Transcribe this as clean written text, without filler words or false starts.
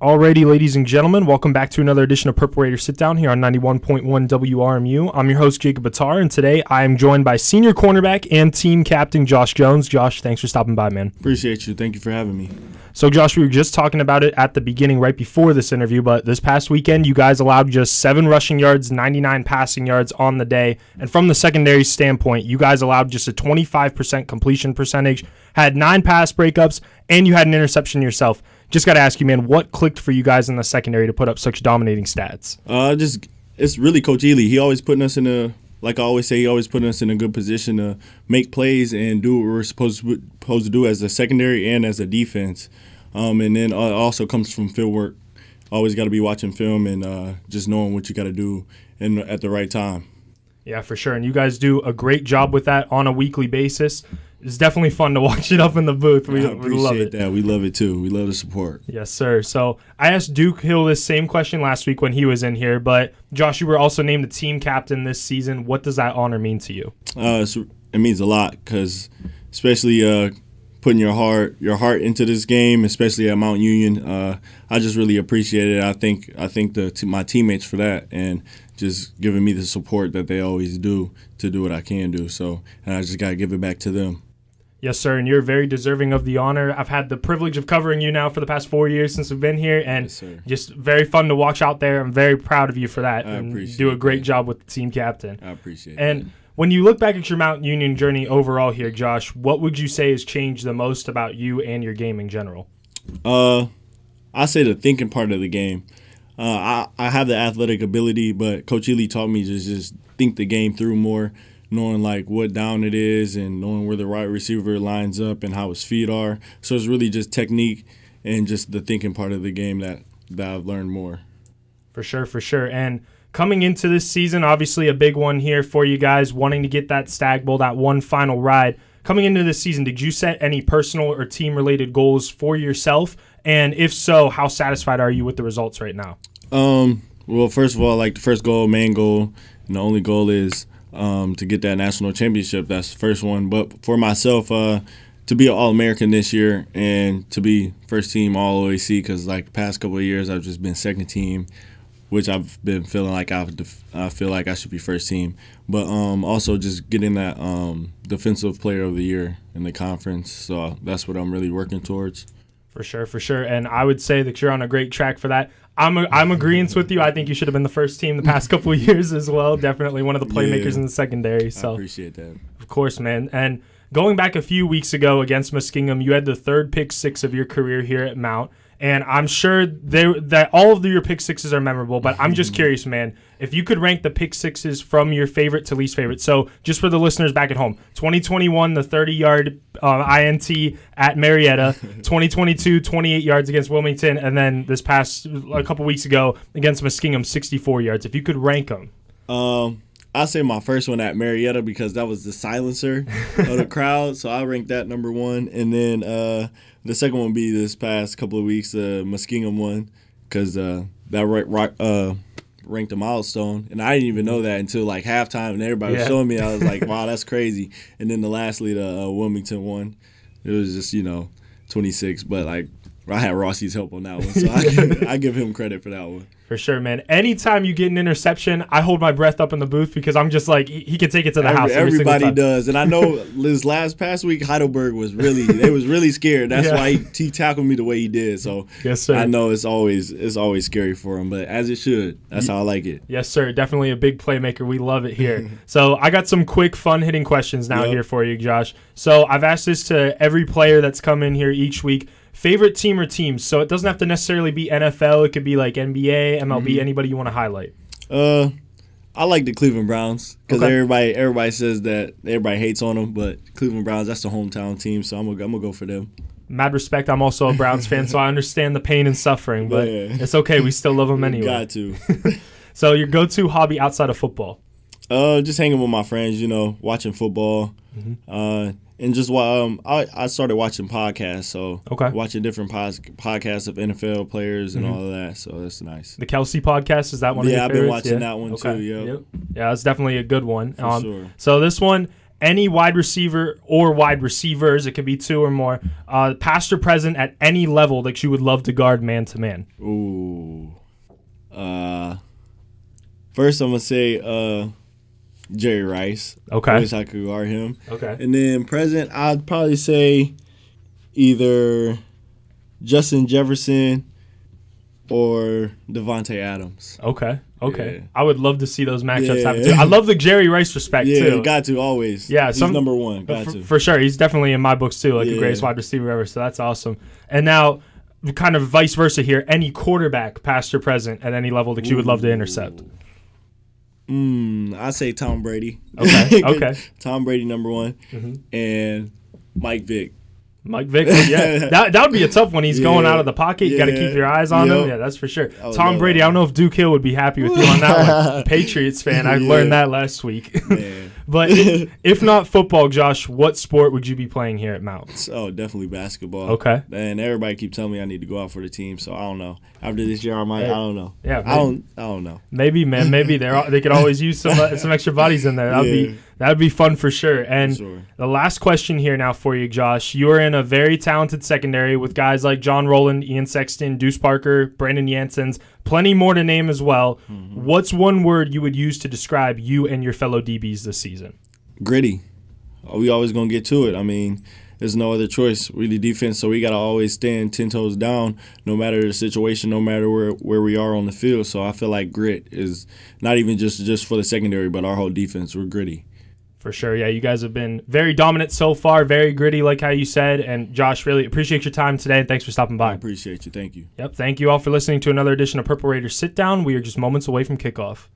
Alrighty, ladies and gentlemen, welcome back to another edition of Purple Raider Sitdown here on 91.1 WRMU. I'm your host, Jacob Buttar, and today I am joined by senior cornerback and team captain Josh Jones. Josh, thanks for stopping by, man. Appreciate you. Thank you for having me. So, Josh, we were just talking about it at the beginning right before this interview, but this past weekend, you guys allowed just 7 rushing yards, 99 passing yards on the day. And from the secondary standpoint, you guys allowed just a 25% completion percentage, had 9 pass breakups, and you had an interception yourself. Just got to ask you, man, what clicked for you guys in the secondary to put up such dominating stats? It's really Coach Ely. He always putting us in a, like I always say, he always putting us in a good position to make plays and do what we're supposed to do as a secondary and as a defense. And then it also comes from field work. Always got to be watching film and just knowing what you got to do at the right time. Yeah, for sure. And you guys do a great job with that on a weekly basis. It's definitely fun to watch it up in the booth. We love it. That. We love it, too. We love the support. Yes, sir. So I asked Duke Hill this same question last week when he was in here, but Josh, you were also named the team captain this season. What does that honor mean to you? It means a lot because especially putting your heart into this game, especially at Mount Union, I just really appreciate it. I thank my teammates for that and just giving me the support that they always do to do what I can do. So, and I just got to give it back to them. Yes, sir, and you're very deserving of the honor. I've had the privilege of covering you now for the past 4 years since we've been here, and yes, just very fun to watch out there. I'm very proud of you for that. I appreciate you do a great that. job with the team captain. I appreciate and that. When you look back at your Mount Union journey overall here, Josh, what would you say has changed the most about you and your game in general? I say the thinking part of the game. I have the athletic ability, but Coach Ely taught me to just think the game through more, knowing like what down it is and knowing where the right receiver lines up and how his feet are. So it's really just technique and just the thinking part of the game that I've learned more. For sure. And coming into this season, obviously a big one here for you guys, wanting to get that Stag Bowl, that one final ride. Coming into this season, did you set any personal or team-related goals for yourself? And if so, how satisfied are you with the results right now? Well, first of all, like the first goal, main goal, and the only goal is to get that national championship. That's the first one. But for myself, to be an All-American this year and to be first team All-OAC, because like the past couple of years I've just been second team, which I've been feeling like I feel like I should be first team. But also just getting that Defensive Player of the Year in the conference. So that's what I'm really working towards. For sure. And I would say that you're on a great track for that. I'm agreeing with you. I think you should have been the first team the past couple of years as well. Definitely one of the playmakers in the secondary. So I appreciate that. Of course, man. And going back a few weeks ago against Muskingum, you had the 3rd pick six of your career here at Mount. And I'm sure that all of your pick sixes are memorable, but I'm just curious, man, if you could rank the pick sixes from your favorite to least favorite. So just for the listeners back at home, 2021, the 30-yard INT at Marietta, 2022, 28 yards against Wilmington, and then this past a couple weeks ago against Muskingum, 64 yards. If you could rank them. I say my first one at Marietta because that was the silencer of the crowd, so I ranked that number 1. And then the second one would be this past couple of weeks, the Muskingum one, because that ranked a milestone. And I didn't even know that until like halftime, and everybody was showing me. I was like, wow, that's crazy. And then lastly, the Wilmington one, it was just, 26, but like I had Rossi's help on that one, so I give him credit for that one. For sure, man. Anytime you get an interception, I hold my breath up in the booth because I'm just like, he can take it to the house. Everybody does. And I know this past week, Heidelberg was really scared. That's why he tackled me the way he did. So yes, sir. I know it's always scary for him, but as it should. That's how I like it. Yes, sir. Definitely a big playmaker. We love it here. So I got some quick, fun-hitting questions now here for you, Josh. So I've asked this to every player that's come in here each week. Favorite team or teams? So it doesn't have to necessarily be NFL. It could be like NBA, MLB, anybody you want to highlight. I like the Cleveland Browns because everybody says that everybody hates on them, but Cleveland Browns, that's the hometown team, so I'm gonna go for them. Mad respect. I'm also a Browns fan, so I understand the pain and suffering, but it's okay. We still love them anyway. Got to. So your go-to hobby outside of football? Just hanging with my friends, watching football. And just I started watching podcasts, so watching different podcasts of NFL players and all of that, so that's nice. The Kelsey podcast, is that one of your favorites? I've been watching that one too, Yeah, it's definitely a good one. For sure. So this one, any wide receiver or wide receivers, it could be two or more, past or present at any level that you would love to guard man to man. Ooh. First, I'm going to say Jerry Rice. Okay. I wish I could guard him. Okay. And then present, I'd probably say either Justin Jefferson or Devontae Adams. Okay. Yeah. I would love to see those matchups Yeah. happen too. I love the Jerry Rice respect too. Got to always. Yeah, he's number one. Got to. For sure. He's definitely in my books too, like the Yeah. greatest wide receiver ever. So that's awesome. And now, kind of vice versa here, any quarterback, past or present, at any level that you would love to intercept. I say Tom Brady. Okay. Tom Brady number one, and Mike Vick. Mike Vick, yeah, that would be a tough one. He's going out of the pocket. You got to keep your eyes on him. Yeah, that's for sure. Tom Brady, I don't know if Duke Hill would be happy with you on that one. Patriots fan, I learned that last week. But if not football, Josh, what sport would you be playing here at Mount? Oh, definitely basketball. Okay. And everybody keep telling me I need to go out for the team, so I don't know. After this year, I might. I don't know. Yeah, I don't know. Maybe, man. Maybe they could always use some extra bodies in there. That'd be fun for sure. And the last question here now for you, Josh. You're in a very talented secondary with guys like John Rowland, Ian Sexton, Deuce Parker, Brandon Janssens, plenty more to name as well. What's one word you would use to describe you and your fellow DBs this season? Gritty. We always gonna get to it. I mean, there's no other choice. We the defense, so we gotta always stand 10 toes down, no matter the situation, no matter where we are on the field. So I feel like grit is not even just for the secondary, but our whole defense. We're gritty. For sure, yeah. You guys have been very dominant so far, very gritty, like how you said. And Josh, really appreciate your time today, and thanks for stopping by. I appreciate you. Thank you. Yep, thank you all for listening to another edition of Purple Raiders Sit Down. We are just moments away from kickoff.